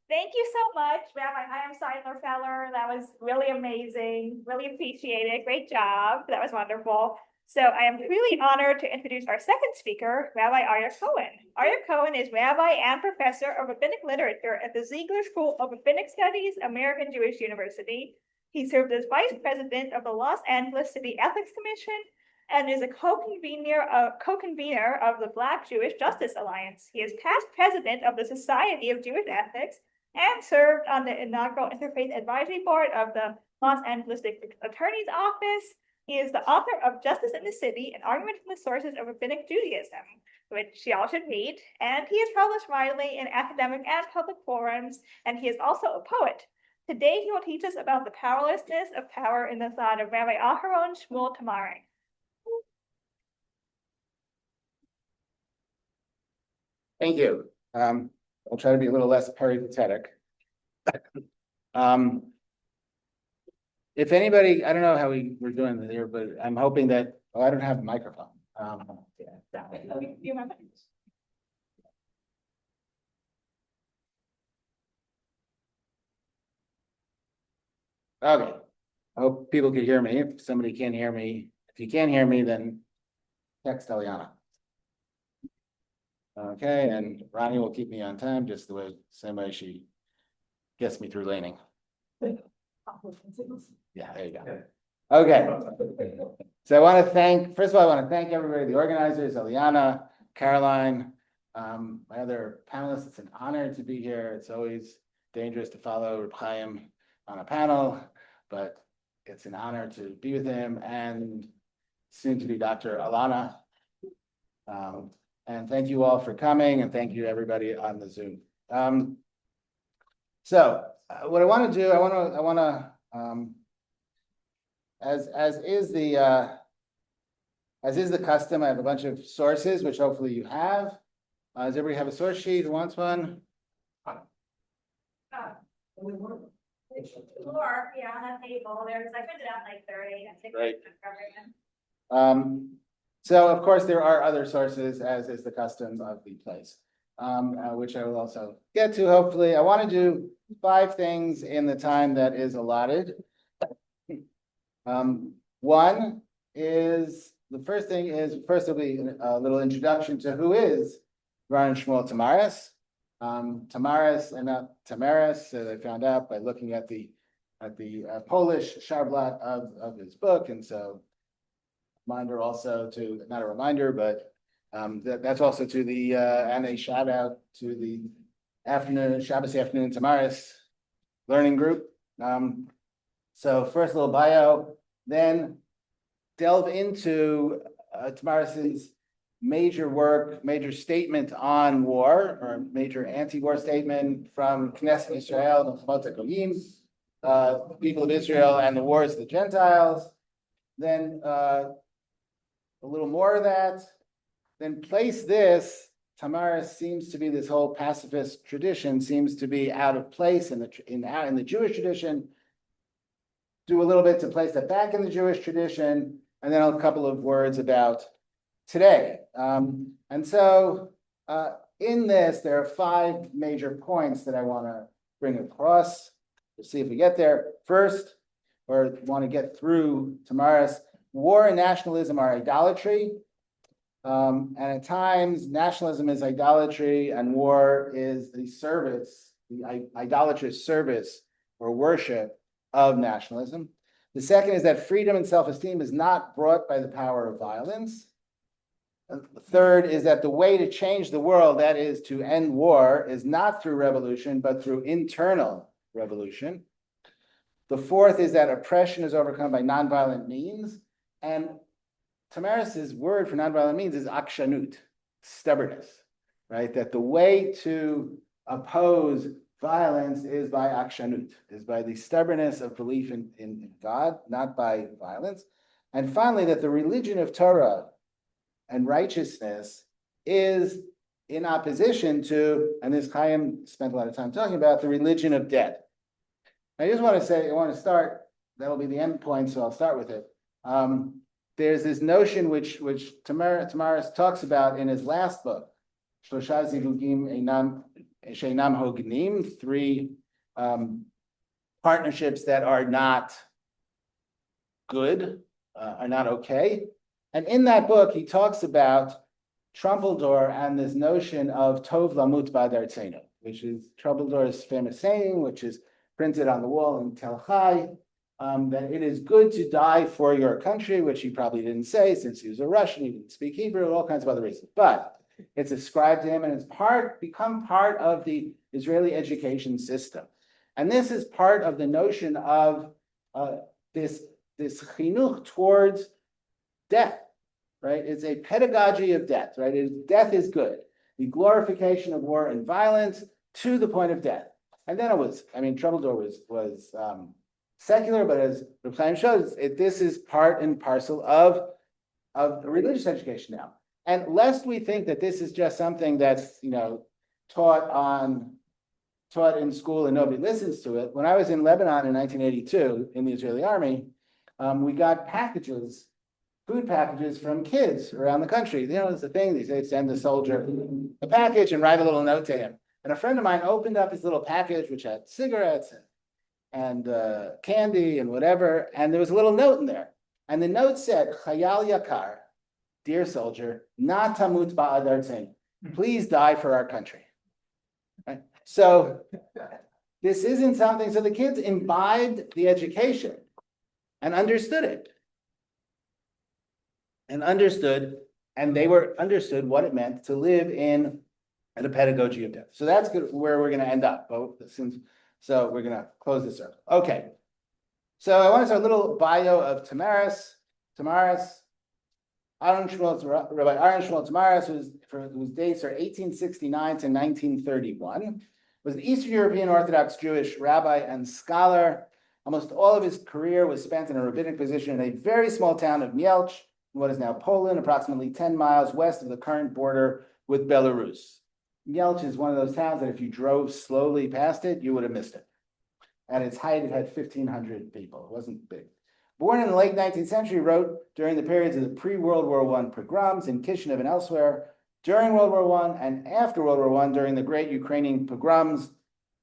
Thank you so much, Rabbi Feller. That was really amazing. Really appreciate it. Great job. That was wonderful. So I am really honored to introduce our second speaker, Rabbi Aryeh Cohen. Aryeh Cohen is rabbi and professor of rabbinic literature at the Ziegler School of Rabbinic Studies, American Jewish University. He served as vice president of the Los Angeles City Ethics Commission and is a co-convener of the Black Jewish Justice Alliance. He is past president of the Society of Jewish Ethics and served on the inaugural Interfaith Advisory Board of the Los Angeles District Attorney's Office. He is the author of Justice in the City, an argument from the sources of rabbinic Judaism, which y'all should read. And he is published widely in academic and public forums, and he is also a poet. Today, he will teach us about the powerlessness of power in the thought of Rabbi Aharon Shmuel Tamares. Thank you. I'll try to be a little less peripatetic. If anybody, I don't know how we're doing here, but I'm hoping that, I don't have a microphone. Okay, I hope people can hear me. If somebody can't hear me, if you can't hear me, then text Eliana. Okay, and Ronnie will keep me on time, just the same way she gets me through laning. Yeah, there you go. Okay. So I want to first of all, I want to thank everybody, the organizers, Eliana, Caroline, my other panelists. It's an honor to be here. It's always dangerous to follow Reb Chaim on a panel, but it's an honor to be with him and soon to be Dr. Alana. And thank you all for coming, and thank you everybody on the Zoom. So what I want to do, I want to as is the custom, I have a bunch of sources, which hopefully you have. Does everybody have a source sheet? Who wants one? Sure, yeah, on that table. I printed out like 30. Right. So of course there are other sources, as is the custom of the place, which I will also get to. Hopefully, I want to do 5 things in the time that is allotted. One is, the first thing is, first will be a little introduction to who is Rabbi Shmuel Tamares. Tamares and not Tamares, as I found out by looking at the Polish sharblat of his book, and so reminder also to, not a reminder, but that's also to the and a shout out to the Shabbos afternoon Tamares learning group. So first little bio, then delve into Tamares's major work, major statement on war, or major anti-war statement from Knesset Israel, the people of Israel and the wars of the Gentiles. Then a little more of that. Then place this. Tamares seems to be, this whole pacifist tradition seems to be out of place in the Jewish tradition. Do a little bit to place that back in the Jewish tradition, and then a couple of words about today. And so in this, there are 5 major points that I want to bring across. We'll see if we get there. First, or want to get through Tamares, war and nationalism are idolatry. And at times, nationalism is idolatry and war is the service, the idolatrous service or worship of nationalism. The second is that freedom and self-esteem is not brought by the power of violence. The third is that the way to change the world, that is to end war, is not through revolution, but through internal revolution. The fourth is that oppression is overcome by nonviolent means. And Tamares's word for nonviolent means is akshanut, stubbornness, right? That the way to oppose violence is by akshanut, is by the stubbornness of belief in God, not by violence. And finally, that the religion of Torah and righteousness is in opposition to, and this Chaim spent a lot of time talking about, the religion of death. I just want to say, I want to start, that'll be the end point, so I'll start with it. There's this notion which Tamares talks about in his last book, Shlosha Zivugim Einam Sheinam Hognim, three partnerships that are not good, are not okay. And in that book, he talks about Trumpeldor and this notion of Tov Lamut Ba'ad Artzenu, which is Trumpeldor's famous saying, which is printed on the wall in Tel Chai, that it is good to die for your country, which he probably didn't say since he was a Russian, he didn't speak Hebrew, all kinds of other reasons. But it's ascribed to him and it's become part of the Israeli education system. And this is part of the notion of this chinuch towards death, right? It's a pedagogy of death, right? Death is good. The glorification of war and violence to the point of death. And then Trumpeldor was secular, but as Reb Chaim shows, this is part and parcel of religious education now. And lest we think that this is just something that's taught in school and nobody listens to it. When I was in Lebanon in 1982 in the Israeli army, we got food packages from kids around the country. It's the thing, they send the soldier a package and write a little note to him. And a friend of mine opened up his little package, which had cigarettes and candy and whatever, and there was a little note in there. And the note said, Chayal Yakar, dear soldier, na tamut ba'ad artzenu, please die for our country. Right? So this isn't something, so the kids imbibed the education and understood it. And they understood what it meant to live in the pedagogy of death. So that's where we're going to end up. So we're going to close this circle. Okay. So I want to start a little bio of Tamares. Rabbi Aharon Shmuel Tamares, whose dates are 1869 to 1931, was an Eastern European Orthodox Jewish rabbi and scholar. Almost all of his career was spent in a rabbinic position in a very small town of Mielch, in what is now Poland, approximately 10 miles west of the current border with Belarus. Mielch is one of those towns that if you drove slowly past it, you would have missed it. At its height, it had 1,500 people. It wasn't big. Born in the late 19th century, wrote during the periods of the pre-World War I pogroms in Kishinev and elsewhere, during World War I and after World War I, during the great Ukrainian pogroms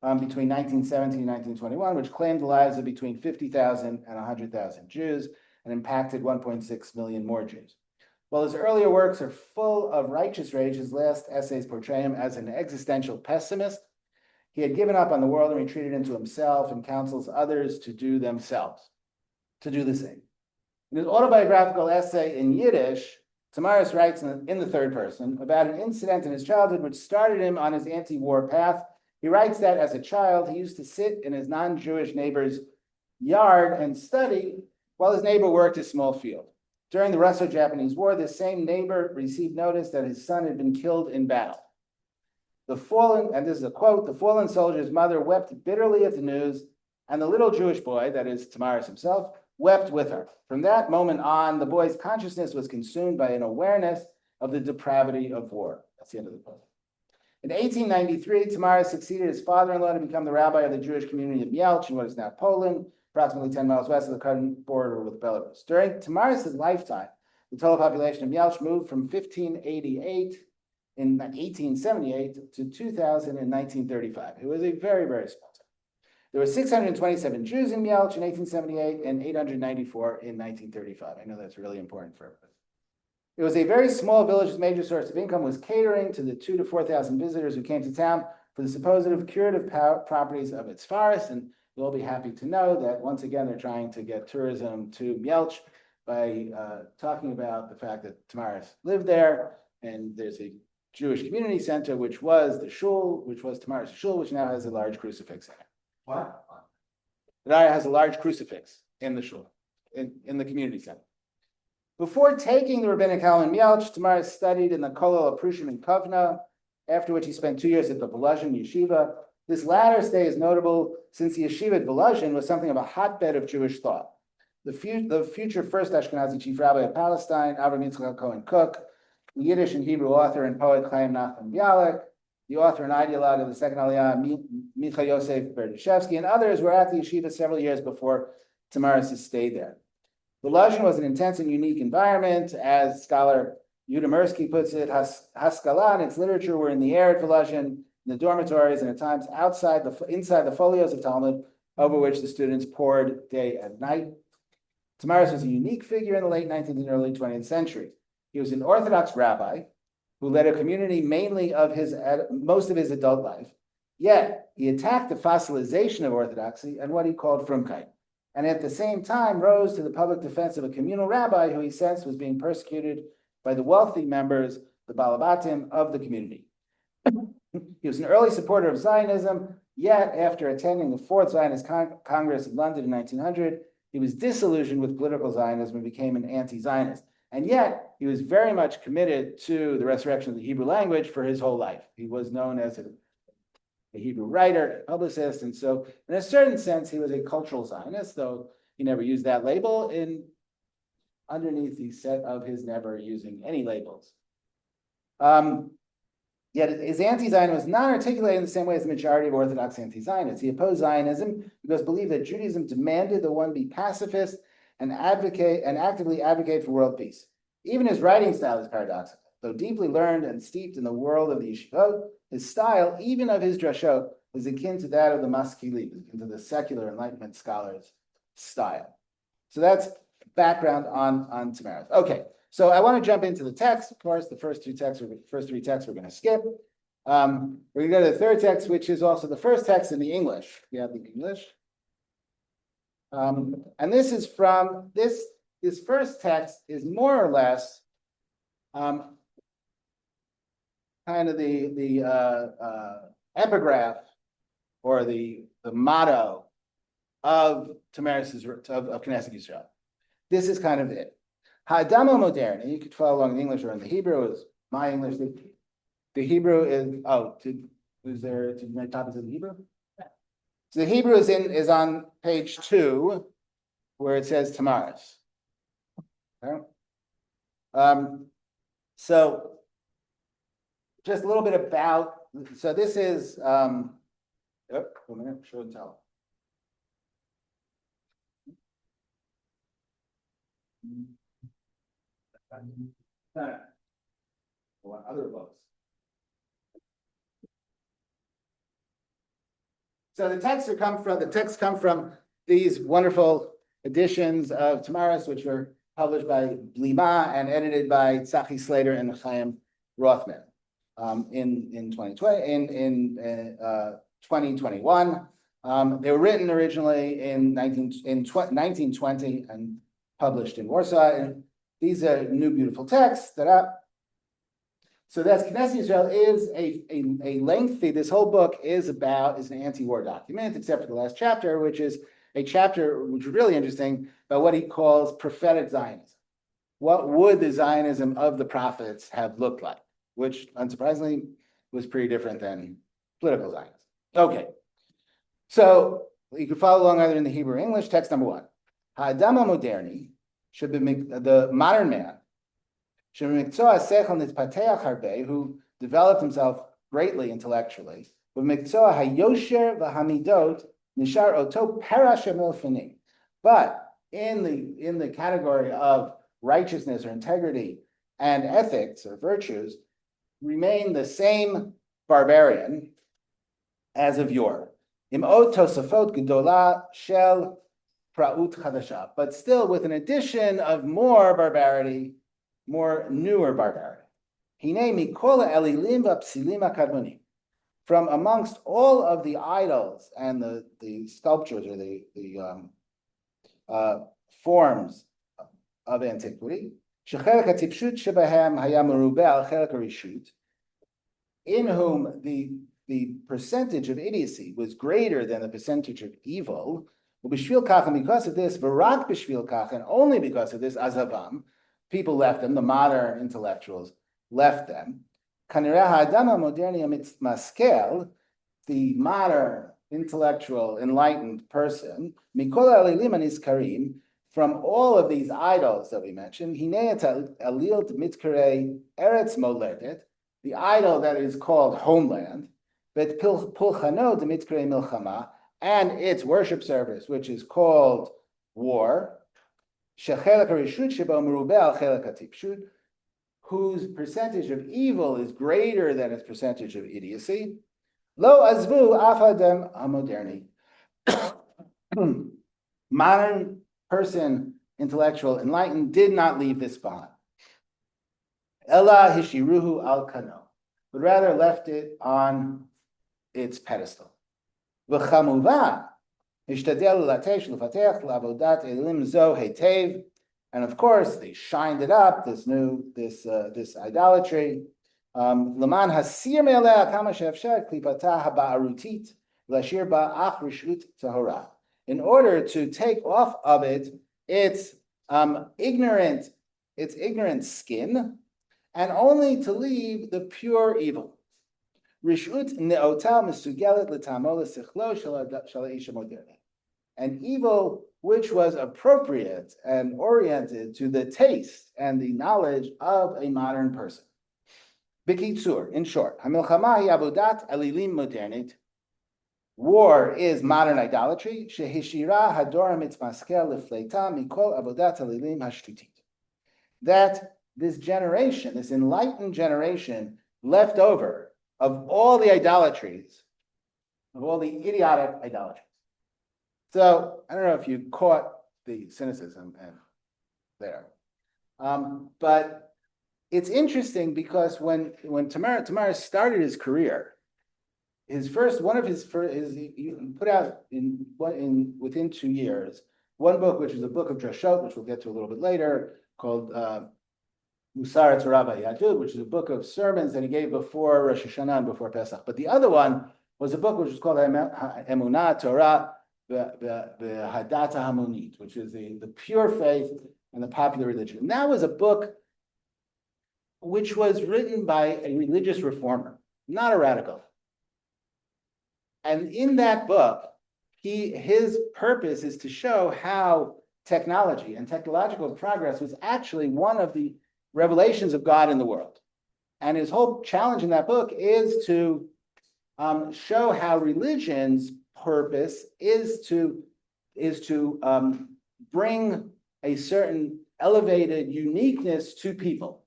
between 1917 and 1921, which claimed the lives of between 50,000 and 100,000 Jews and impacted 1.6 million more Jews. While his earlier works are full of righteous rage, his last essays portray him as an existential pessimist. He had given up on the world and retreated into himself and counsels others to do the same. In his autobiographical essay in Yiddish, Tamares writes in the third person about an incident in his childhood which started him on his anti-war path. He writes that as a child, he used to sit in his non-Jewish neighbor's yard and study while his neighbor worked a small field. During the Russo-Japanese War, this same neighbor received notice that his son had been killed in battle. And this is a quote, the fallen soldier's mother wept bitterly at the news, and the little Jewish boy, that is Tamares himself, wept with her. From that moment on, the boy's consciousness was consumed by an awareness of the depravity of war. That's the end of the quote. In 1893, Tamares succeeded his father-in-law to become the rabbi of the Jewish community of Mielch in what is now Poland, approximately 10 miles west of the current border with Belarus. During Tamares' lifetime, the total population of Mielch moved from 1588 in 1878 to 2000 in 1935. It was a very, very small town. There were 627 Jews in Mielch in 1878 and 894 in 1935. I know that's really important for everybody. It was a very small village whose major source of income was catering to the 2,000 to 4,000 visitors who came to town for the supposed curative properties of its forests. And you'll be happy to know that once again, they're trying to get tourism to Mielch by talking about the fact that Tamares lived there. And there's a Jewish community center, which was the shul, which was Tamares' shul, which now has a large crucifix in it. What? The Aryeh has a large crucifix in the shul, in the community center. Before taking the rabbinic helm in Mielch, Tamares studied in the Kollel Aprushim in Kovna, after which he spent 2 years at the Volozhin yeshiva. This latter stay is notable since the yeshiva at Volozhin was something of a hotbed of Jewish thought. The future first Ashkenazi chief rabbi of Palestine, Avraham Cohen Cook, the Yiddish and Hebrew author and poet Chaim Nachman Bialik, the author and ideologue of the second Aliyah, Micha Yosef Berdyshevsky, and others were at the yeshiva several years before Tamares' stay there. Volozhin was an intense and unique environment, as scholar Yuda Mirsky puts it. Haskalah and its literature were in the air at Volozhin. in the dormitories, and at times inside the folios of Talmud, over which the students pored day and night. Tamares was a unique figure in the late 19th and early 20th century. He was an Orthodox rabbi who led a community mainly of most of his adult life. Yet, he attacked the fossilization of Orthodoxy and what he called Frumkeit, and at the same time rose to the public defense of a communal rabbi who he sensed was being persecuted by the wealthy members, the Balabatim of the community. He was an early supporter of Zionism, yet after attending the Fourth Zionist Congress in London in 1900, he was disillusioned with political Zionism and became an anti-Zionist. And yet, he was very much committed to the resurrection of the Hebrew language for his whole life. He was known as a Hebrew writer, a publicist, and so in a certain sense, he was a cultural Zionist, though he never used that label. Underneath the set of his never using any labels. Yet his anti-Zionism was not articulated in the same way as the majority of Orthodox anti-Zionists. He opposed Zionism because he believed that Judaism demanded that one be pacifist and actively advocate for world peace. Even his writing style is paradoxical. Though deeply learned and steeped in the world of the yeshivot, his style, even of his drashot, is akin to that of the maskilim, akin to the secular Enlightenment scholars' style. So that's background on Tamares. Okay, so I want to jump into the text. Of course, the first three texts we're going to skip. We're going to go to the third text, which is also the first text in the English. We have the English. And this is from this first text is more or less kind of the epigraph or the motto of Tamares of Knesset Yisrael. This is kind of it. Ha'adam moderni. You could follow along in English or in the Hebrew. Is my English. The Hebrew is did my topics in the Hebrew? So the Hebrew is on page 2, where it says Tamares. Okay. So just a little bit about. So this is. One minute. Show and tell. Other books. So the texts come from these wonderful editions of Tamares, which were published by Blima and edited by Tzachi Slater and Chaim Rothman in 2021. They were written originally in 1920 and published in Warsaw. And these are new beautiful texts So that's Knesset Yisrael is a lengthy. This whole book is an anti-war document, except for the last chapter, which is a chapter which is really interesting about what he calls prophetic Zionism. What would the Zionism of the prophets have looked like? Which, unsurprisingly, was pretty different than political Zionism. Okay, so you can follow along either in the Hebrew or English. Text number 1: Ha'adam moderni should be the modern man. Who developed himself greatly intellectually. But in the category of righteousness or integrity and ethics or virtues, remain the same barbarian as of yore. But still with an addition of more barbarity, more newer barbarity. From amongst all of the idols and the sculptures or the forms of antiquity, in whom the percentage of idiocy was greater than the percentage of evil, and because of this, and only because of this, azavam, people left them, the modern intellectuals left them. The modern intellectual enlightened person, from all of these idols that we mentioned, the idol that is called homeland, and its worship service, which is called war, whose percentage of evil is greater than its percentage of idiocy. Lo azvu afadem amoderni. Modern person, intellectual, enlightened, did not leave this behind. Ella hishiruhu al kano, but rather left it on its pedestal. V'chamuvan hishtadel latesh l'fatech lavodat elim zo hetev, and of course they shined it up. This idolatry. Laman hasir me'aleh kama she'efshar klipata haba'arutit l'ashir ba'ach rishut tahora. In order to take off of it its ignorant skin, and only to leave the pure evil. Rishut ne'ota mesugelet l'tamol sichlo shel isha moderni. An evil which was appropriate and oriented to the taste and the knowledge of a modern person. B'kitzur, in short, hamilchama hi avodat elilim modernit. War is modern idolatry. Shehishira hadora mitzmaskel lefleita mikol avodat elilim hashtutit. That this generation, this enlightened generation, left over of all the idolatries, of all the idiotic idolatries. So I don't know if you caught the cynicism there, but it's interesting because when Tamares started his career, he put out within 2 years one book, which is a book of drashot, which we'll get to a little bit later, called Musar Torah Yadud, which is a book of sermons that he gave before Rosh Hashanah and before Pesach. But the other one was a book which was called Emunah Torah Hadata Hamonit, which is the pure faith and the popular religion. And that was a book which was written by a religious reformer, not a radical. And in that book, his purpose is to show how technology and technological progress was actually one of the revelations of God in the world. And his whole challenge in that book is to show how religion's purpose is to bring a certain elevated uniqueness to people,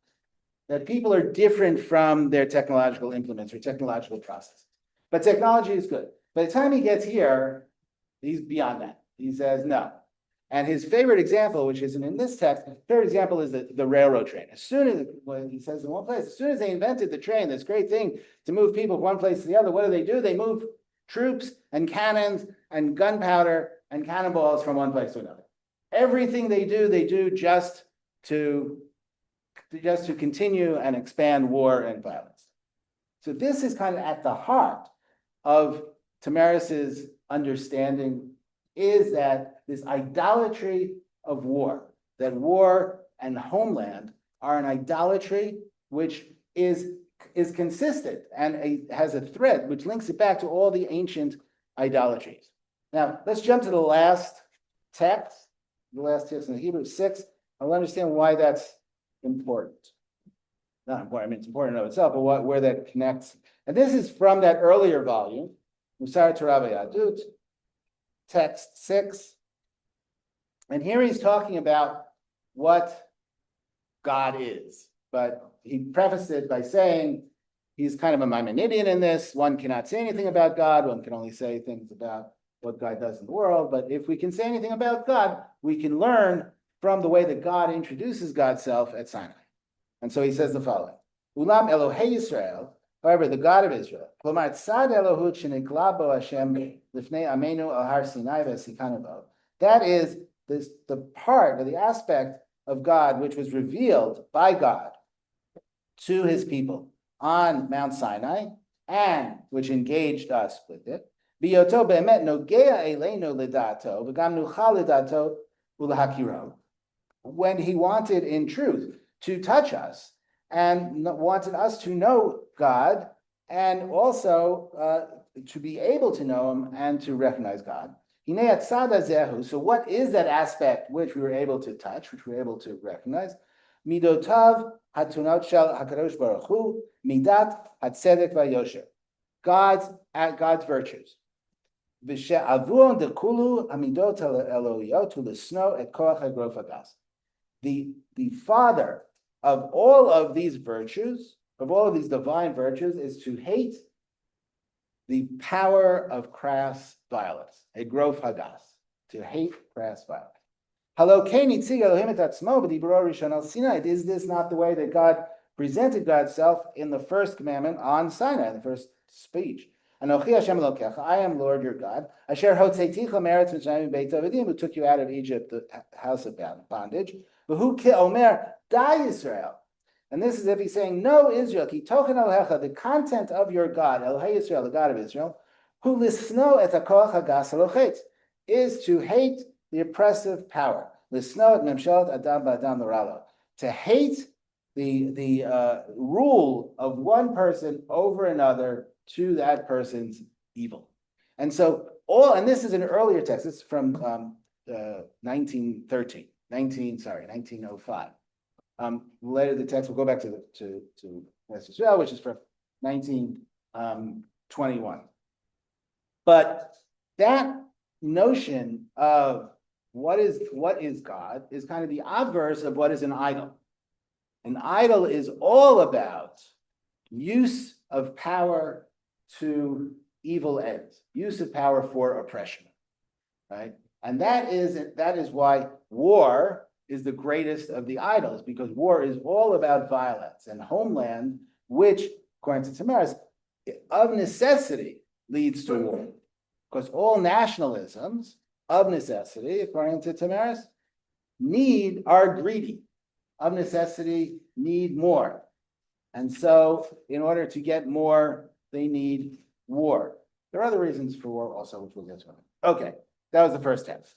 that people are different from their technological implements or technological processes. But technology is good. By the time he gets here, he's beyond that. He says no. And his favorite example, which isn't in this text, his favorite example is the railroad train. As soon as, when he says in one place, as soon as they invented the train, this great thing to move people from one place to the other, what do? They move troops and cannons and gunpowder and cannonballs from one place to another. Everything they do just to continue and expand war and violence. So this is kind of at the heart of Tamares's understanding, is that this idolatry of war, that war and homeland are an idolatry which is consistent and has a thread which links it back to all the ancient idolatries. Now, let's jump to the last text in the Hebrew 6. I'll understand why that's important. Not important, I mean, it's important in and of itself, but where that connects. And this is from that earlier volume, Musar Torah Yadut, text 6. And here he's talking about what God is. But he prefaced it by saying he's kind of a Maimonidean in this. One cannot say anything about God. One can only say things about what God does in the world. But if we can say anything about God, we can learn from the way that God introduces God's self at Sinai. And so he says the following. Ulam Elohei Yisrael, however, the God of Israel, Klomar Tzad Elohut Shenekla Bo Hashem Lifnei Amenu Al Har Sinai V'Sikanu Bo. That is the part or the aspect of God which was revealed by God to his people on Mount Sinai, and which engaged us with it. Biyoto be'emet nogea eleinu ledato v'gam nuchal ledato ulahakiro. When he wanted in truth to touch us and wanted us to know God and also to be able to know him and to recognize God. So what is that aspect which we were able to touch, which we were able to recognize? Midotav hatunot shel hakadosh baruch hu, midat hatzedek vayosher. God's virtues. V'she'avuon dekulu hamidot elohiyot u'lesno et koach hagrof hagas. The father of all of these virtues, of all of these divine virtues, is to hate the power of crass violence, a grof hadas, to hate crass violence. Is this not the way that God presented God's self in the first commandment on Sinai, the first speech? Anochi Hashem Elokecha, I am Lord your God. Asher hotzeiticha meretz Mitzrayim beit Avadim, who took you out of Egypt, the house of bondage. V'hu ke'omer da Yisrael. And this is if he's saying, no, Israel, ki tochen Elohecha, the content of your God, Elohei Yisrael, the God of Israel, who lisno et hakoach hagas halochet, is to hate the oppressive power. Lisno et memshelet adam ba'adam l'ralo, to hate the rule of one person over another to that person's evil. And so and this is an earlier text. It's from 1905. Later the text will go back to West Israel, which is from 1921. But that notion of what is God is kind of the obverse of what is an idol. An idol is all about use of power to evil ends, use of power for oppression, right? And that is why war is the greatest of the idols, because war is all about violence, and homeland, which, according to Tamares, of necessity leads to war, because all nationalisms of necessity, according to Tamares, are greedy, of necessity need more. And so in order to get more, they need war. There are other reasons for war also, which we'll get to. Okay, that was the first text.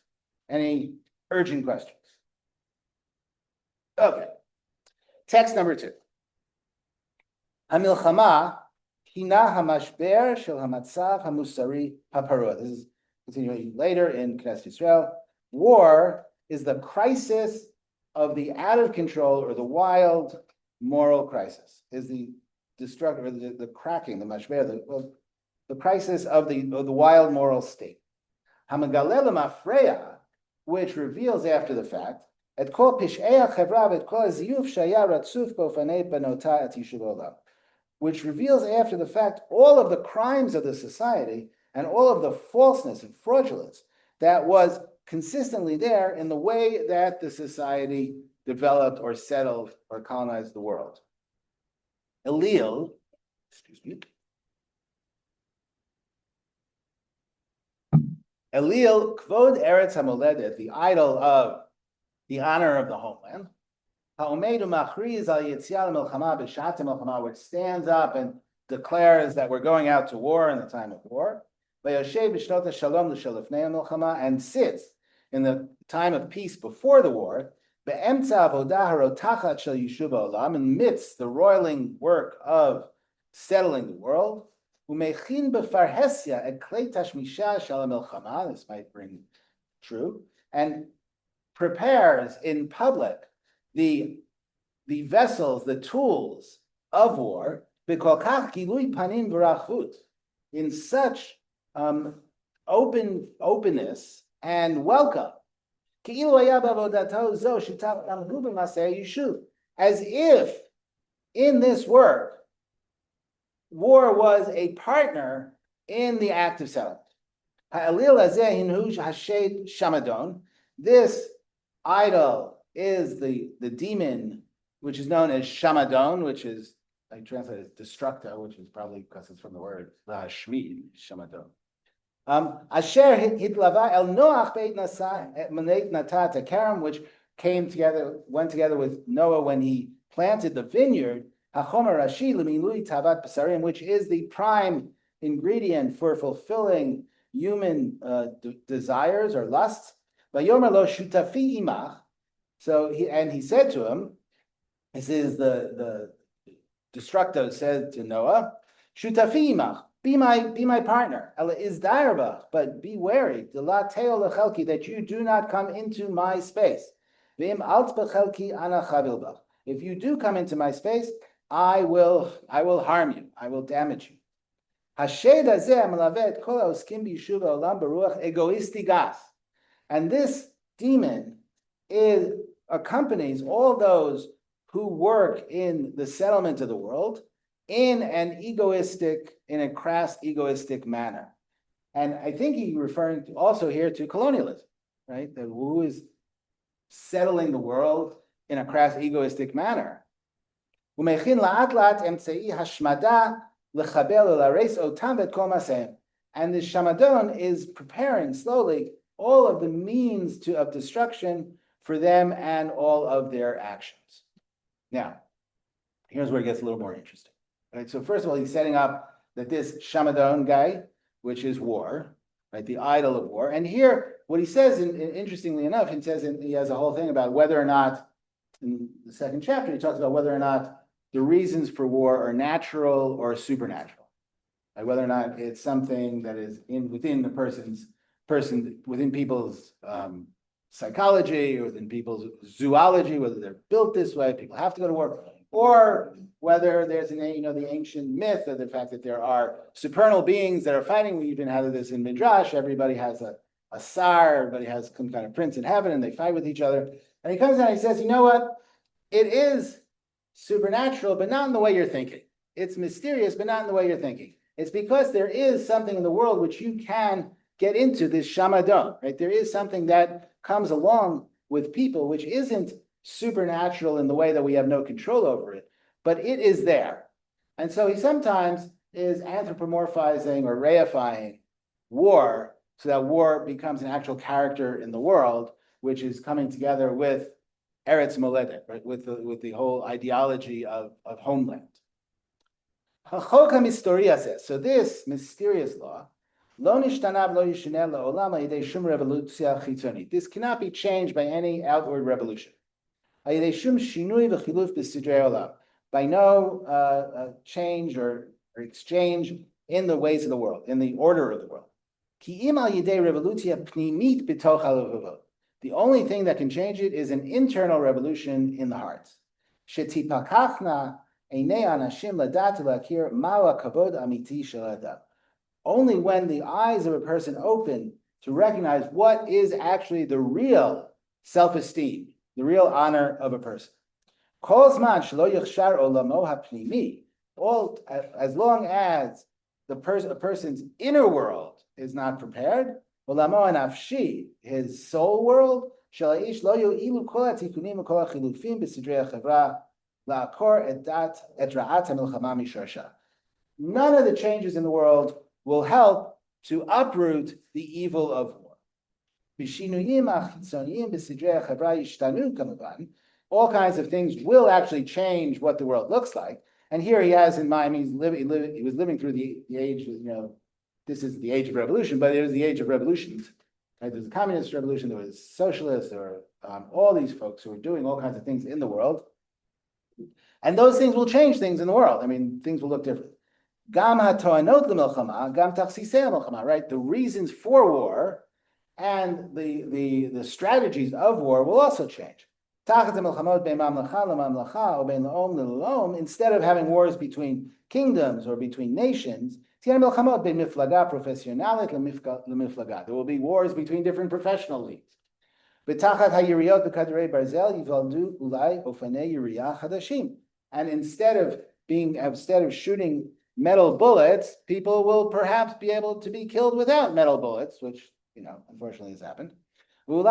Any urgent questions? Okay, text number 2. Hamilchama hina hamashber shel hamatzav hamusari haparua. This is continuing later in Knesset Yisrael. War is the crisis of the out of control or the wild moral crisis. Is the destructive, or the cracking, the mashber, the crisis of the wild moral state. Hamagalel mafreya, which reveals after the fact, et kol pish'ei ha'chevra et kol ziyuf shaya ratzuf bofanei banota et yishuv olam, which reveals after the fact all of the crimes of the society and all of the falseness and fraudulence that was consistently there in the way that the society developed or settled or colonized the world. Elil, Elil, Kvod Eretz HaMoledet, the idol of the honor of the homeland, Ha'omedu Machriz Al Yetziat Milchama B'Shat Milchama, which stands up and declares that we're going out to war in the time of war, V'Yoshev B'Shnot HaShalom L'Shalifnei Milchama, and sits in the time of peace before the war, Be'emtza Avodah Harotachat Shel Yishuv Olam, amidst the roiling work of settling the world, Umechin B'Farhesia Et Klei Tashmisha Shel Milchama, this might ring true, and prepares in public the vessels, the tools of war, B'Kol Kach Gilui Panim V'Rachut, in such openness and welcome, as if in this work, war was a partner in the act of settlement. This idol is the demon, which is known as Shamadon, which is, I translate as destructo, which is probably because it's from the word Shmid, Shamadon. Asher hitlava el Noach beit natat karam, which went together with Noah when he planted the vineyard. Hachomer rashi lemilui tavat b'sarim, which is the prime ingredient for fulfilling human desires or lusts. Vayomer lo shutafi imach. So he said to him, this is the destructo said to Noah, shutafi imach. Be my partner. But be wary, that you do not come into my space. If you do come into my space, I will harm you. I will damage you. And this demon accompanies all those who work in the settlement of the world in a crass egoistic manner. And I think he's referring to also here to colonialism, right? That who is settling the world in a crass egoistic manner. And the Shamadon is preparing slowly all of the means of destruction for them and all of their actions. Now, here's where it gets a little more interesting. Right? So first of all, he's setting up that this Shamadon guy, which is war, right? The idol of war. And here, what he says, interestingly enough, he says he has a whole thing about whether or not, in the second chapter, he talks about whether or not the reasons for war are natural or supernatural. Like whether or not it's something that is within the within people's psychology or within people's zoology, whether they're built this way, people have to go to war, or whether there's the ancient myth of the fact that there are supernal beings that are fighting. We even have this in Midrash. Everybody has a sar, everybody has some kind of prince in heaven, and they fight with each other. And he comes down and he says, you know what? It is supernatural, but not in the way you're thinking. It's mysterious, but not in the way you're thinking. It's because there is something in the world which you can get into, this shamadon, right? There is something that comes along with people which isn't supernatural in the way that we have no control over it, but it is there. And so he sometimes is anthropomorphizing or reifying war so that war becomes an actual character in the world, which is coming together with Eretz Moledet, right? With the whole ideology of homeland. So this mysterious law, this cannot be changed by any outward revolution. By no change or exchange in the ways of the world, in the order of the world. The only thing that can change it is an internal revolution in the hearts. Only when the eyes of a person open to recognize what is actually the real self-esteem, the real honor of a person. As long as a person's inner world is not prepared, his soul world, none of the changes in the world will help to uproot the evil of war. All kinds of things will actually change what the world looks like. And here he has in mind, he was living through the age, this is the age of revolution, but it was the age of revolutions. Right? There was a communist revolution, there was socialists, there were all these folks who were doing all kinds of things in the world. And those things will change things in the world. I mean, things will look different. Right? The reasons for war and the strategies of war will also change. Instead of having wars between kingdoms or between nations, there will be wars between different professional leagues. And instead of shooting metal bullets, people will perhaps be able to be killed without metal bullets, which unfortunately has happened. Maybe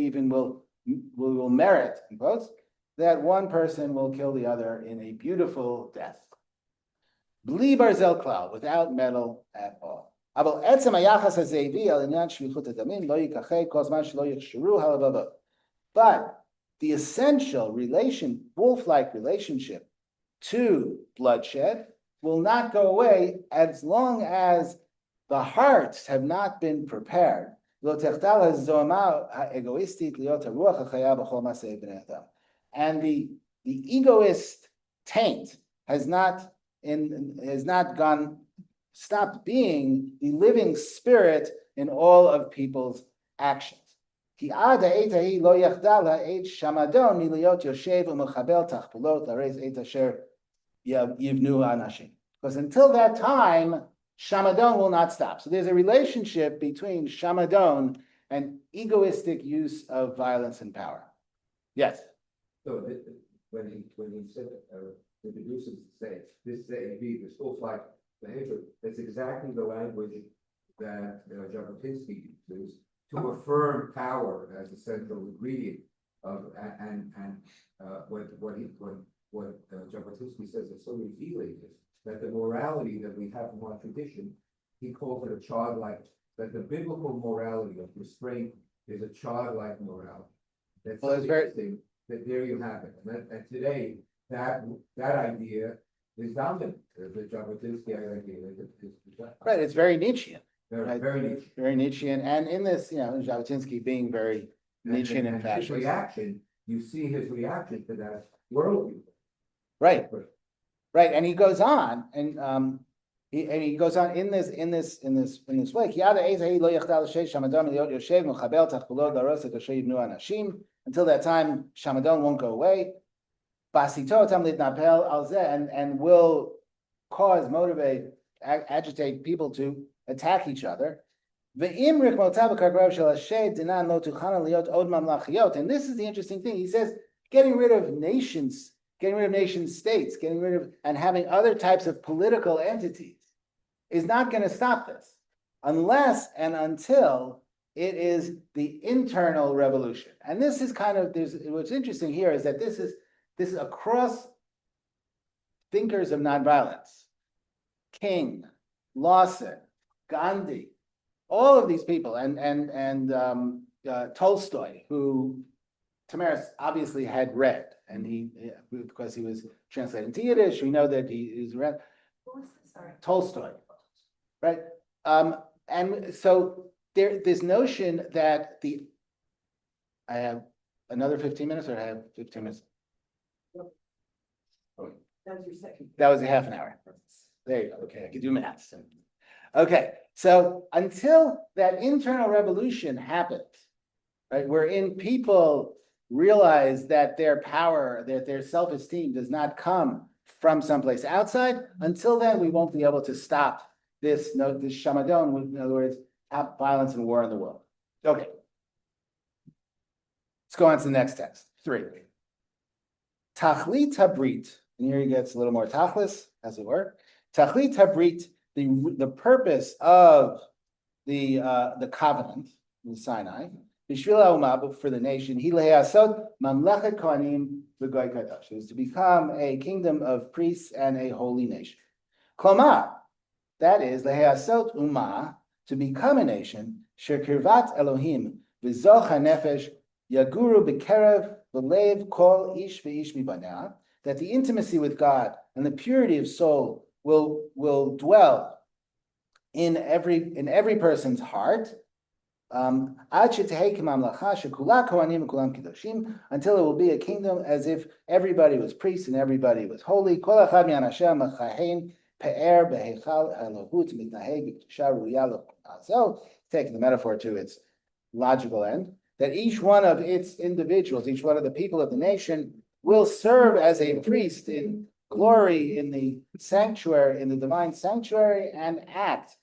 even will merit, in quotes, that one person will kill the other in a beautiful death. Bli barzel klal, without metal at all. But the essential wolf-like relationship to bloodshed will not go away as long as the hearts have not been prepared. And the egoist taint has not stopped being the living spirit in all of people's actions. Because until that time, Shamadon will not stop. So there's a relationship between Shamadon and egoistic use of violence and power. Yes. So when he said introduces this Ze'evi, this wolf-like behavior, that's exactly the language that Jabotinsky uses to affirm power as a central ingredient of what Jabotinsky says is so revealing is that the morality that we have from our tradition, he calls it a childlike, that the biblical morality of restraint is a childlike morality. That's Well, it's very interesting that there you have it. And today, that idea is dominant. The Jabotinsky idea is right. It's very Nietzschean. very, very Nietzsche. Very Nietzschean, and in this, Jabotinsky being very Nietzschean and his fascist. reaction, you see his reaction to that worldview. Right, right, and he goes on, and he goes on in this way. Until that time, Shamadon won't go away. And will motivate, agitate people to attack each other. And this is the interesting thing. He says, getting rid of nation states, and having other types of political entities is not going to stop this, unless and until it is the internal revolution. And this is what's interesting here is that this is across thinkers of nonviolence. King, Lawson, Gandhi, all of these people, and Tolstoy, who Tamares obviously had read, and because he was translated into Yiddish, we know that he is read. Tolstoy, right? And so this notion that I have another 15 minutes, or I have 15 minutes. That was your second. That was a half an hour. There you go. Okay, I can do math. Okay, so until that internal revolution happens, right, wherein people realize that their power, that their self-esteem does not come from someplace outside, until then we won't be able to stop this shamadon, in other words, violence and war in the world. Okay. Let's go on to the next text. 3. Tachlit habrit, and here he gets a little more tachlis, as it were. Tachlit habrit, the purpose of the covenant in Sinai, Bishvil ha'umah, for the nation, he lehasot mamlechet kohanim v'goy kadosh, is to become a kingdom of priests and a holy nation. Klomar, that is lehasot umah, to become a nation, shekirvat Elohim v'zoch hanefesh yaguru b'kerev v'lev kol ish v'ish mibanea, that the intimacy with God and the purity of soul will dwell in every person's heart, until it will be a kingdom as if everybody was priests and everybody was holy. So, taking the metaphor to its logical end, that each one of its individuals, each one of the people of the nation, will serve as a priest in glory in the sanctuary, in the divine sanctuary, and act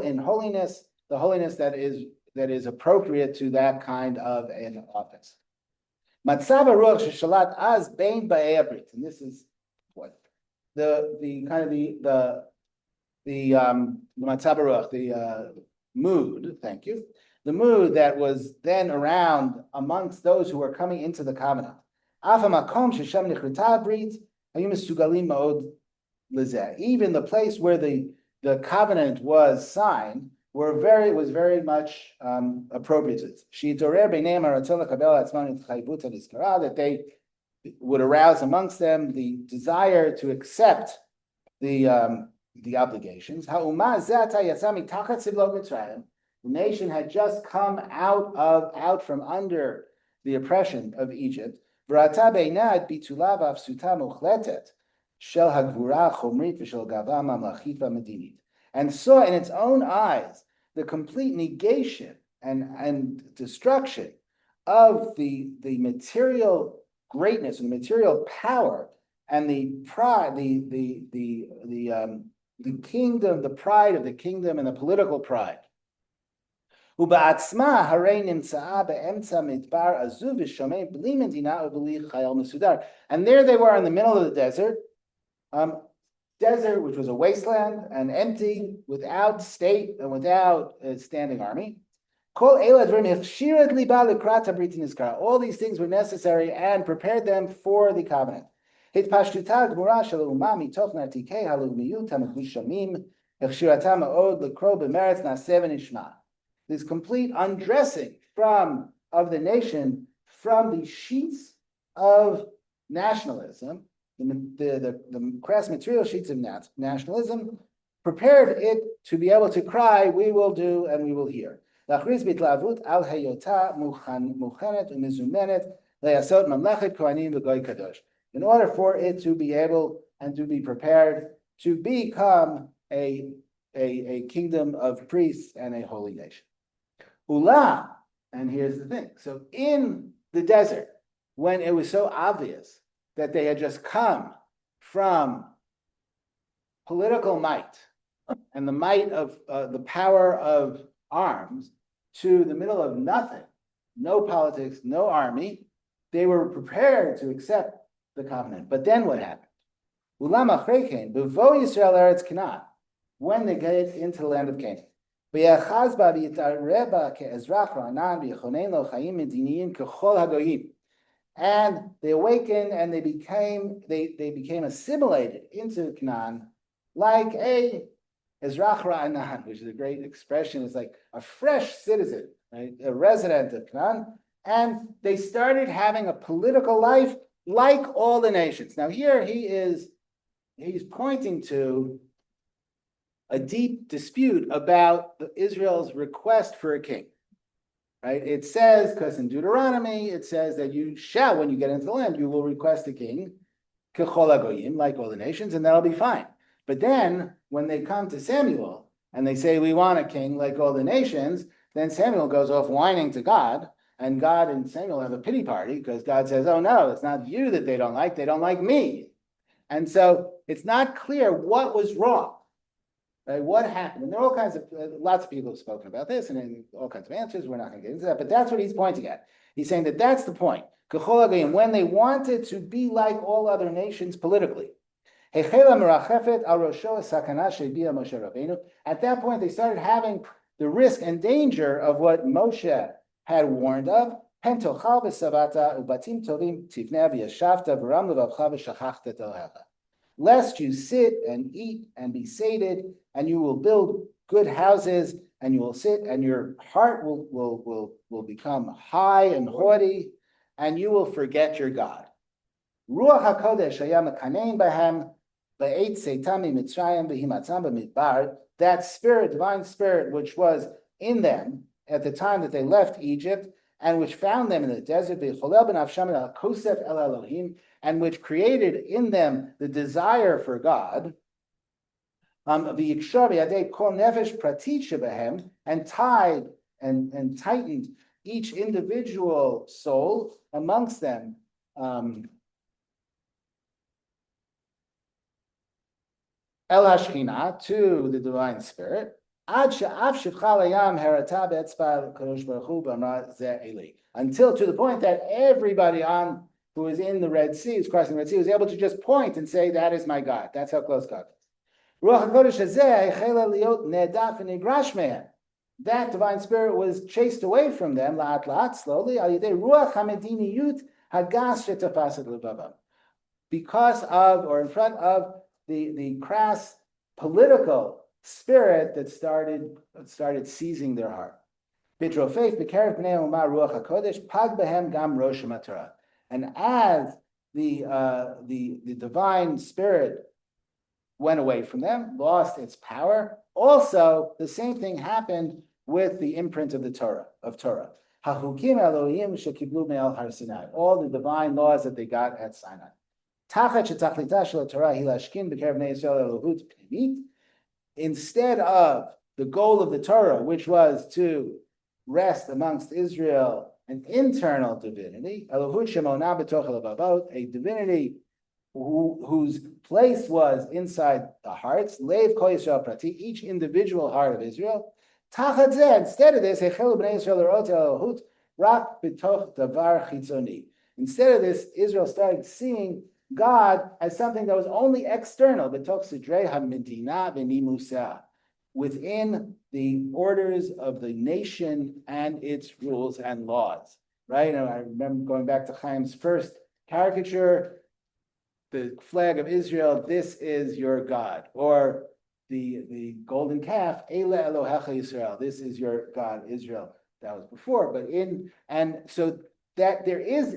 in holiness, the holiness that is appropriate to that kind of an office. Matzav haruach sheshalat az bein ba'ei habrit, and this is what the matzav haruach, the mood. Thank you. The mood that was then around amongst those who were coming into the covenant. Even the place where the covenant was signed was very much appropriate to it. That they would arouse amongst them the desire to accept the obligations. The nation had just come out from under the oppression of Egypt. And saw in its own eyes the complete negation and destruction of the material greatness and material power and the pride, the kingdom, the pride of the kingdom and the political pride. ובעצמה הרי נמצאה באמצע מדבר עזוב ושומם בלי מדינה ובלי חייל מסודר. And there they were in the middle of the desert, which was a wasteland and empty, without state and without a standing army. All these things were necessary and prepared them for the covenant. This complete undressing of the nation from the sheets of nationalism, the crass material sheets of nationalism, prepared it to be able to cry, we will do and we will hear. In order for it to be able and to be prepared to become a kingdom of priests and a holy nation. Ula, and here's the thing. So in the desert, when it was so obvious that they had just come from political might and the might of the power of arms to the middle of nothing, no politics, no army, they were prepared to accept the covenant. But then what happened? Ulam achrekein, bevo Yisrael eretz Canaan, when they get into the land of Canaan. And they awakened and they became assimilated into Canaan like a Ezrach Ra'anan, which is a great expression. It's like a fresh citizen, right? A resident of Canaan. And they started having a political life like all the nations. Now here he's pointing to a deep dispute about Israel's request for a king. Right? It says, because in Deuteronomy, it says that you shall, when you get into the land, you will request a king, kechol hagoyim, like all the nations, and that'll be fine. But then, when they come to Samuel, and they say, we want a king like all the nations, then Samuel goes off whining to God, and God and Samuel have a pity party, because God says, oh no, it's not you that they don't like me. And so, it's not clear what was wrong. Right, what happened? And there are all kinds of, lots of people have spoken about this and all kinds of answers. We're not going to get into that, but that's what he's pointing at. He's saying that that's the point. When they wanted to be like all other nations politically. At that point, they started having the risk and danger of what Moshe had warned of. Lest you sit and eat and be sated, and you will build good houses, and you will sit, and your heart will become high and haughty, and you will forget your God. Ruach HaKodesh hayam kanein bahem ba'eit seitami mitzrayim v'himatzam b'midbar. That spirit, divine spirit, which was in them at the time that they left Egypt, and which found them in the desert, v'cholel b'nafsham el kosef el Elohim, and which created in them the desire for God, and tied and tightened each individual soul amongst them, El Hashchina, to the divine spirit, until to the point that everybody who was in the Red Sea, who's crossing the Red Sea, was able to just point and say, that is my God. That's how close God is. That divine spirit was chased away from them, slowly, because of, or in front of, the crass political spirit that started seizing their heart. And as the divine spirit went away from them, lost its power, also the same thing happened with the imprint of the Torah. All the divine laws that they got at Sinai. Instead of the goal of the Torah, which was to rest amongst Israel, an internal divinity, a divinity whose place was inside the hearts, each individual heart of Israel, Instead of this, instead of this, Israel started seeing God as something that was only external, within the orders of the nation and its rules and laws. Right? And I remember going back to Chaim's first caricature, the flag of Israel, this is your God, or the golden calf, Ele Elohecha Yisrael, this is your God, Israel. That was before, and so that there is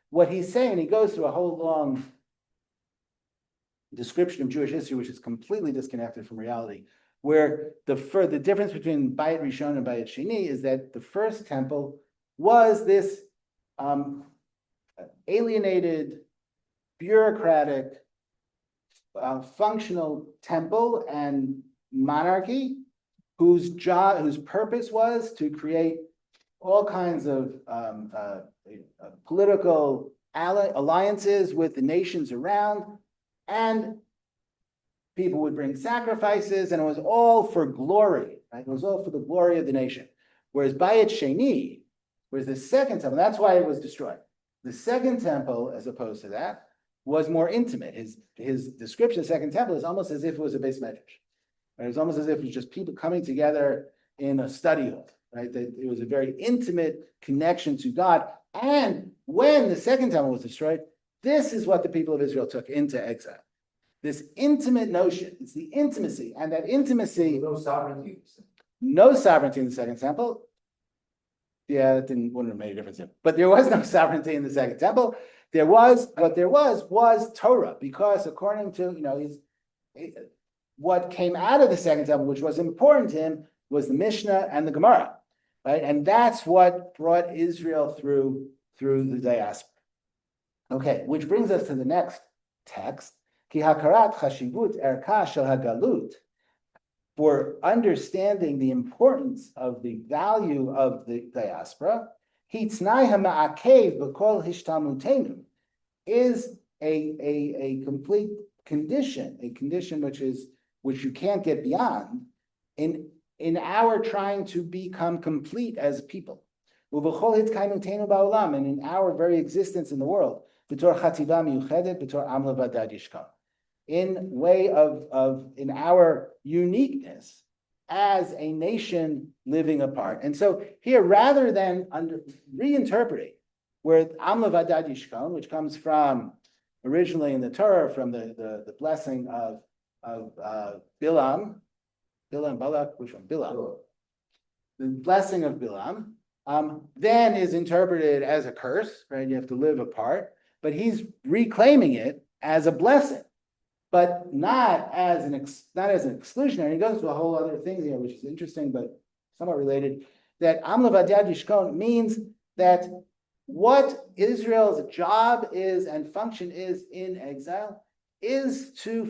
what he's saying. He goes through a whole long description of Jewish history, which is completely disconnected from reality. Where the difference between Bayit Rishon and Bayit Sheni is that the first temple was this alienated, bureaucratic, functional temple and monarchy, whose purpose was to create all kinds of political alliances with the nations around, and people would bring sacrifices, and it was all for glory, right? It was all for the glory of the nation. Whereas Bayit Sheni was the second temple, that's why it was destroyed. The second temple, as opposed to that, was more intimate. His description of the second temple is almost as if it was a base medrash. Right? It was almost as if it was just people coming together in a study hall, right? That it was a very intimate connection to God. And when the second temple was destroyed, this is what the people of Israel took into exile. This intimate notion, it's the intimacy, and that intimacy. No sovereignty. No sovereignty in the second temple. Yeah, wouldn't have made a difference. But there was no sovereignty in the second temple. What there was Torah, because according to, what came out of the second temple, which was important to him, was the Mishnah and the Gemara, right? And that's what brought Israel through the diaspora. Okay, which brings us to the next text. Ki hakarat chashivut erka shel hagalut. For understanding the importance of the value of the diaspora, hitznai hama'akev b'kol hishtalmutenu is a complete condition, which you can't get beyond in our trying to become complete as people. U'v'chol hitkainuteinu ba'olam, and in our very existence in the world, b'tor chativa miyuchedet, b'tor amla v'adad yishkon. In our uniqueness as a nation living apart. And so here, rather than reinterpreting where Amla Vadad Yishkon, which comes from originally in the Torah, from the blessing of Bilam, Balak, which one? Bilam. The blessing of Bilam, then is interpreted as a curse, right? You have to live apart, but he's reclaiming it as a blessing. But not as an exclusionary. He goes to a whole other thing here, which is interesting, but somewhat related. That Amla Vadad Yishkon means that what Israel's job is and function is in exile is to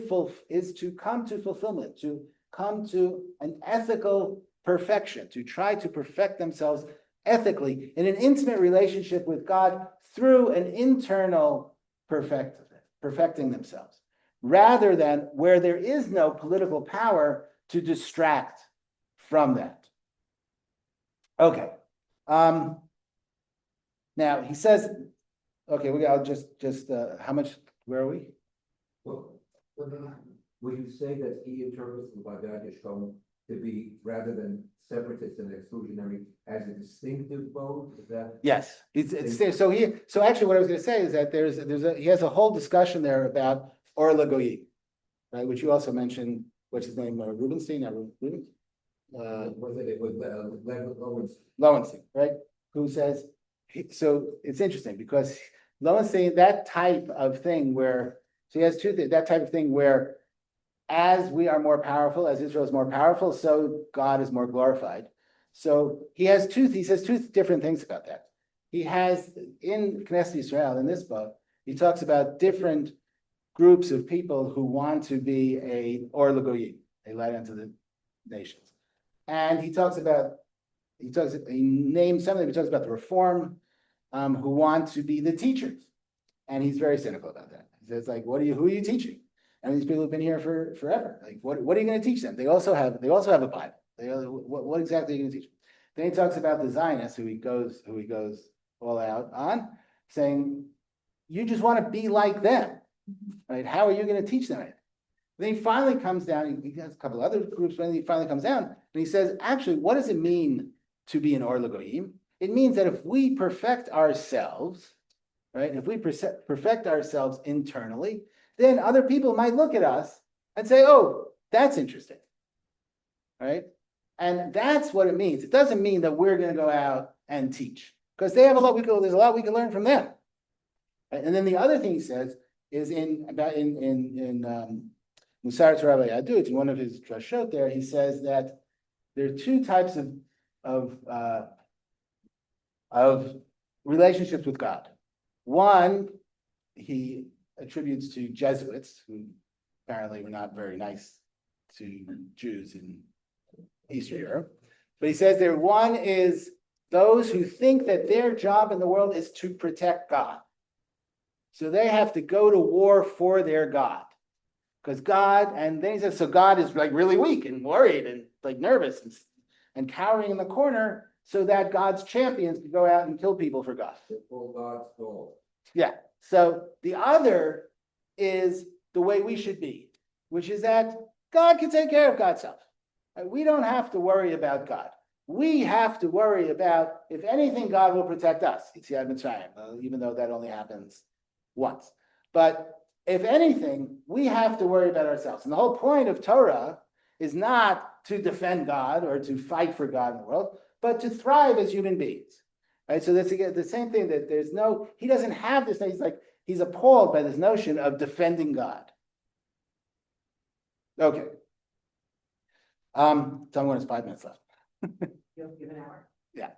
come to fulfillment, to come to an ethical perfection, to try to perfect themselves ethically in an intimate relationship with God through an internal perfecting themselves, rather than where there is no political power to distract from that. Okay. Now he says, okay, I'll just how much, where are we? Well, would you say that he interprets the Vadad Yishkon to be, rather than separatist and exclusionary, as a distinctive mode? Is that? Yes. So actually what I was going to say is that he has a whole discussion there about Or Lagoyi, right? Which you also mentioned. What's his name? Rubenstein. Ruben? Lowenstein, right? Who says? So it's interesting because Lowenstein, that type of thing where he has that type of thing where, as we are more powerful, as Israel is more powerful, so God is more glorified. So he says two different things about that. He has in Knesset Yisrael, in this book, he talks about different groups of people who want to be a Or Lagoyim, a light unto the nations. And he names some of them. He talks about the Reform, who want to be the teachers. And he's very cynical about that. He says, like, who are you teaching? And these people have been here for forever. Like, what are you going to teach them? They also have a Bible. What exactly are you going to teach? Then he talks about the Zionists, who he goes all out on, saying, you just want to be like them, right? How are you going to teach them it? Then he finally comes down, he has a couple other groups, but then he finally comes down and he says, actually, what does it mean to be an Or L'Goyim? It means that if we perfect ourselves, right? If we perfect ourselves internally, then other people might look at us and say, oh, that's interesting, right? And that's what it means. It doesn't mean that we're going to go out and teach, because they have a lot. There's a lot we can learn from them. Right? And then the other thing he says is in Musar Torah Yadut, in one of his drashot there, he says that there are two types of relationships with God. One, he attributes to Jesuits, who apparently were not very nice to Jews in Eastern Europe. But he says there one is those who think that their job in the world is to protect God. So they have to go to war for their God. Because God, and then he says, so God is like really weak and worried and like nervous and cowering in the corner so that God's champions can go out and kill people for God. God's goal. Yeah. So the other is the way we should be, which is that God can take care of God's self. We don't have to worry about God. We have to worry about, if anything, God will protect us. Even though that only happens once. But if anything, we have to worry about ourselves. And the whole point of Torah is not to defend God or to fight for God in the world, but to thrive as human beings. Right? So that's again the same thing, that he doesn't have this, he's appalled by this notion of defending God. Okay. Tell me when it's 5 minutes left. You'll give an hour. Yeah.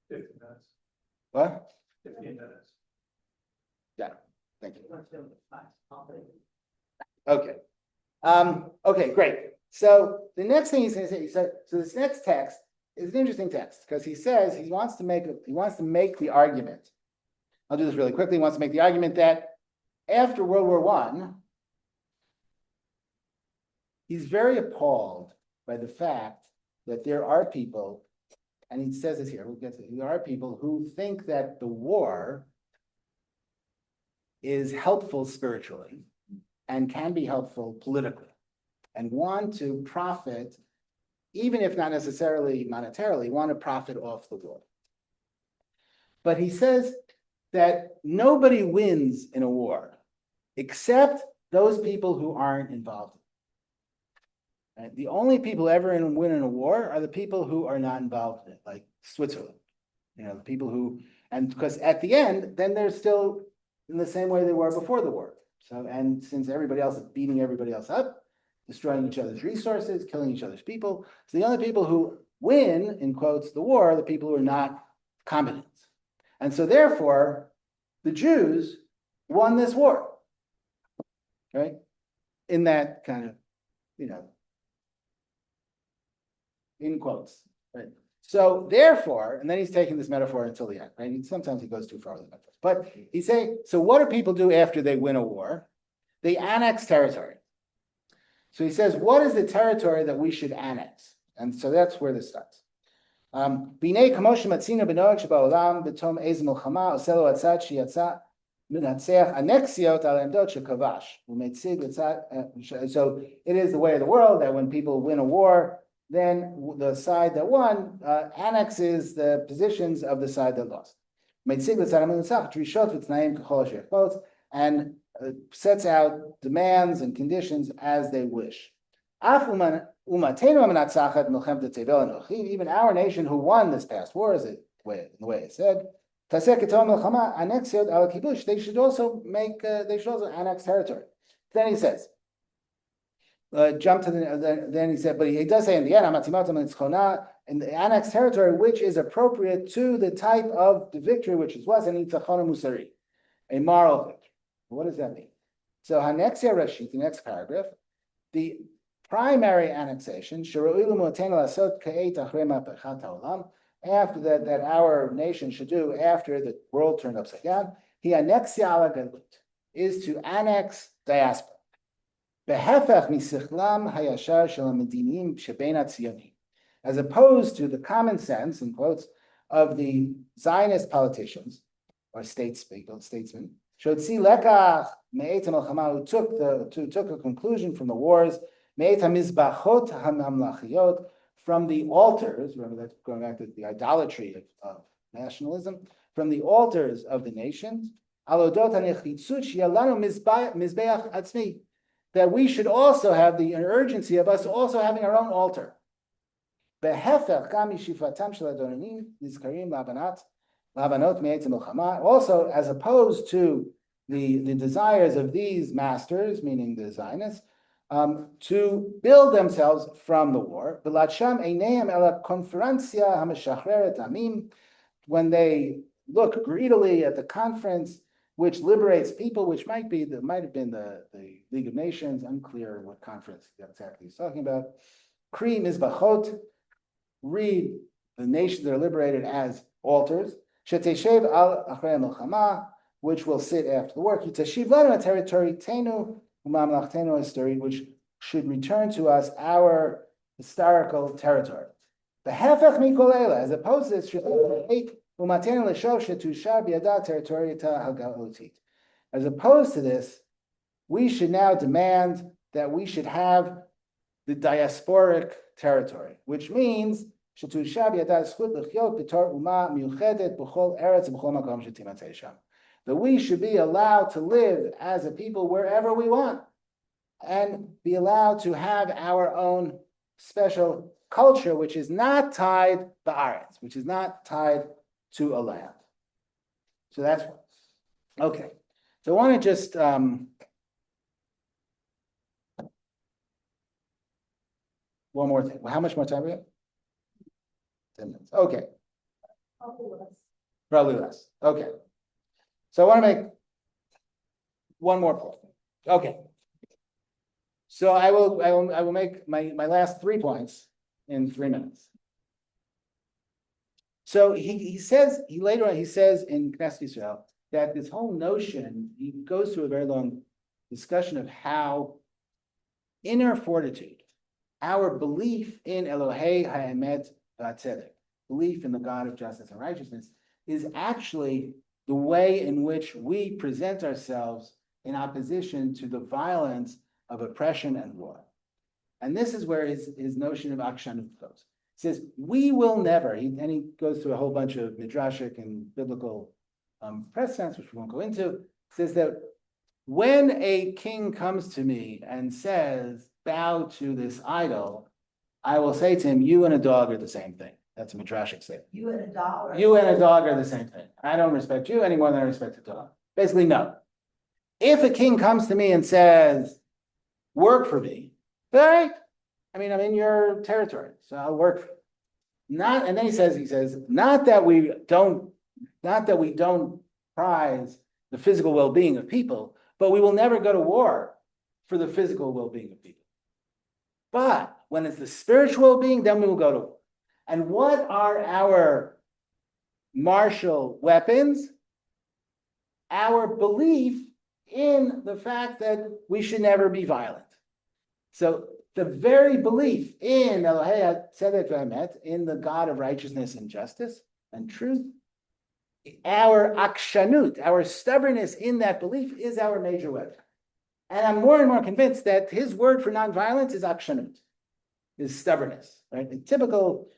15 minutes. What? 15 minutes. Yeah. Thank you. Let's do it. I'll put it. Okay. Okay, great. So the next thing he's going to say, so this next text is an interesting text, because he says he wants to make the argument. I'll do this really quickly. He wants to make the argument that after World War I, he's very appalled by the fact that there are people, and he says this here, we'll get to it, there are people who think that the war is helpful spiritually and can be helpful politically, and want to profit, even if not necessarily monetarily, want to profit off the war. But he says that nobody wins in a war except those people who aren't involved. Right? The only people ever win in a war are the people who are not involved in it, like Switzerland. The people who, and because at the end, then they're still in the same way they were before the war. So, and since everybody else is beating everybody else up, destroying each other's resources, killing each other's people, so the only people who win, in quotes, the war are the people who are not combatants. And so therefore, the Jews won this war, right? In that kind of, in quotes, right? So therefore, and then he's taking this metaphor until the end, right? Sometimes he goes too far with the metaphors. But he's saying, so what do people do after they win a war? They annex territory. So he says, what is the territory that we should annex? And so that's where this starts. Binei kamosh matzina b'noach ba'olam b'tom ez milchama oselo atzad shiatza minatzeach anexiot al emdot shekavash u'metzig atzad. So it is the way of the world that when people win a war, then the side that won annexes the positions of the side that lost. And sets out demands and conditions as they wish. Even our nation who won this past war, in the way it said, they should also annex territory. Then he says, jump to then he said, but he does say in the end, in the annexed territory, which is appropriate to the type of the victory, which was an nitzachon musari, a moral victory. What does that mean? So Hanexia Rashid, the next paragraph, the primary annexation, after that our nation should do after the world turned upside down, is to annex diaspora. as opposed to the common sense, in quotes, of the Zionist politicians or statesmen, Shotzi lekach me'etam al-chama, who took a conclusion from the wars, me'etam mizbachot hamamlachiot, from the altars. Remember, that's going back to the idolatry of nationalism, from the altars of the nations. Alodot hanechitzut sheyalanu mizbeach atzmi, that we should also have the urgency of us also having our own altar. Also, as opposed to the desires of these masters, meaning the Zionists, to build themselves from the war. When they look greedily at the conference which liberates people, which might have been the League of Nations, unclear what conference exactly he's talking about. Kri mizbachot, read the nations that are liberated as altars. Sheteshev al achrei milchama, which will sit after the war. Kitashiv lanu territory tenu umamlachtenu history, which should return to us our historical territory. The hefech mikol ela, as opposed to this, as opposed to this, we should now demand that we should have the diasporic territory, which means that we should be allowed to live as a people wherever we want and be allowed to have our own special culture, which is not tied to Aryeh, which is not tied to a land. So that's one. Okay. So I want to just one more thing. How much more time we have? 10 minutes. Okay. Probably less. Okay. So I want to make one more point. Okay. So I will make my last 3 points in 3 minutes. So he says later on in Knesset Yisrael that this whole notion, he goes through a very long discussion of how inner fortitude, our belief in Elohei Ha'emet V'Atzedek, belief in the God of justice and righteousness, is actually the way in which we present ourselves in opposition to the violence of oppression and war. And this is where his notion of akshanut goes. He says, we will never, and he goes through a whole bunch of midrashic and biblical precedents, which we won't go into, says that when a king comes to me and says, bow to this idol, I will say to him, you and a dog are the same thing. That's a midrashic statement. You and a dog. You and a dog are the same thing. I don't respect you any more than I respect a dog. Basically, no. If a king comes to me and says, work for me, all right. I mean, I'm in your territory, so I'll work for you. Not, and then he says, not that we don't prize the physical well-being of people, but we will never go to war for the physical well-being of people. But when it's the spiritual well-being, then we will go to war. And what are our martial weapons? Our belief in the fact that we should never be violent. So the very belief in Elohei Tzedek V'Emet, in the God of righteousness and justice and truth, our akshanut, our stubbornness in that belief is our major weapon. And I'm more and more convinced that his word for nonviolence is akshanut, is stubbornness, right? A typical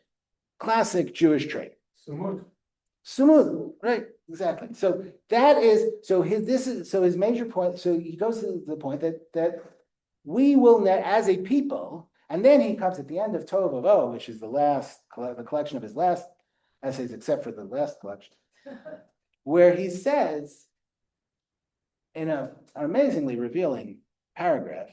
classic Jewish trait. Sumud, right? Exactly. So that is his major point. So he goes to the point that we will, as a people, and then he comes at the end of Tov Avo, which is the collection of his last essays, except for the last collection, where he says, in an amazingly revealing paragraph,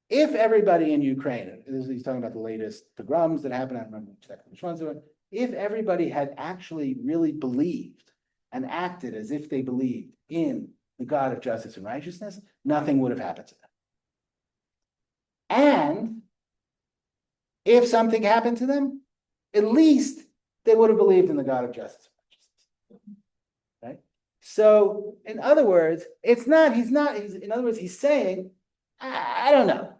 if everybody in Ukraine, he's talking about the latest pogroms that happened, I don't remember which ones they were, if everybody had actually really believed and acted as if they believed in the God of justice and righteousness, nothing would have happened to them. And if something happened to them, at least they would have believed in the God of justice and righteousness. Right? So, in other words, he's saying, I don't know.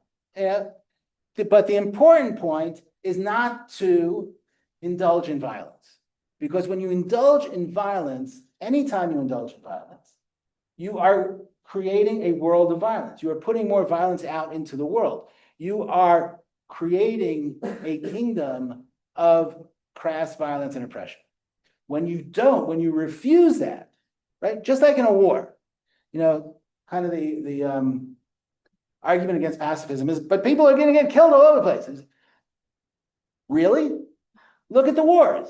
But the important point is not to indulge in violence. Because when you indulge in violence, anytime you indulge in violence, you are creating a world of violence. You are putting more violence out into the world. You are creating a kingdom of crass violence and oppression. When you refuse that, right? Just like in a war, kind of the argument against pacifism is, but people are going to get killed all over the place. Really? Look at the wars,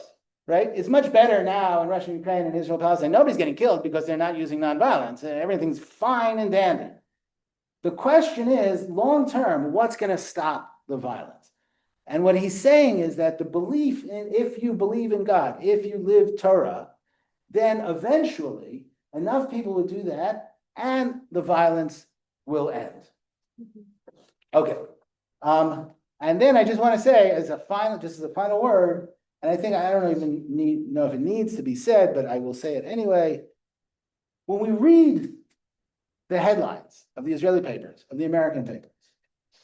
right? It's much better now in Russia, Ukraine, and Israel, Palestine. Nobody's getting killed because they're not using nonviolence. Everything's fine and dandy. The question is, long term, what's going to stop the violence? And what he's saying is that the belief in, if you believe in God, if you live Torah, then eventually enough people will do that and the violence will end. Okay. And then I just want to say just as a final word, and I think I don't even know if it needs to be said, but I will say it anyway. When we read the headlines of the Israeli papers, of the American papers,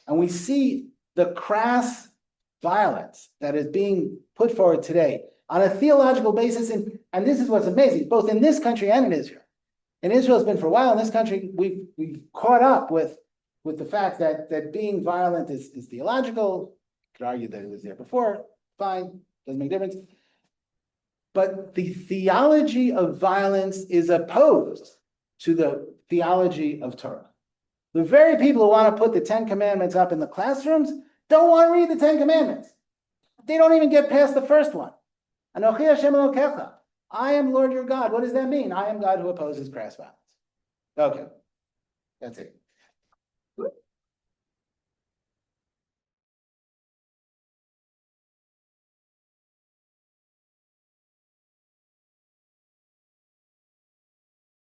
and we see the crass violence that is being put forward today on a theological basis, and this is what's amazing, both in this country and in Israel. And Israel has been for a while. In this country, we've caught up with the fact that being violent is theological. You could argue that it was there before. Fine, doesn't make a difference. But the theology of violence is opposed to the theology of Torah. The very people who want to put the 10 Commandments up in the classrooms don't want to read the 10 Commandments. They don't even get past the first one. Anochi Hashem Elokecha. I am Lord your God. What does that mean? I am God who opposes crass violence. Okay, that's it.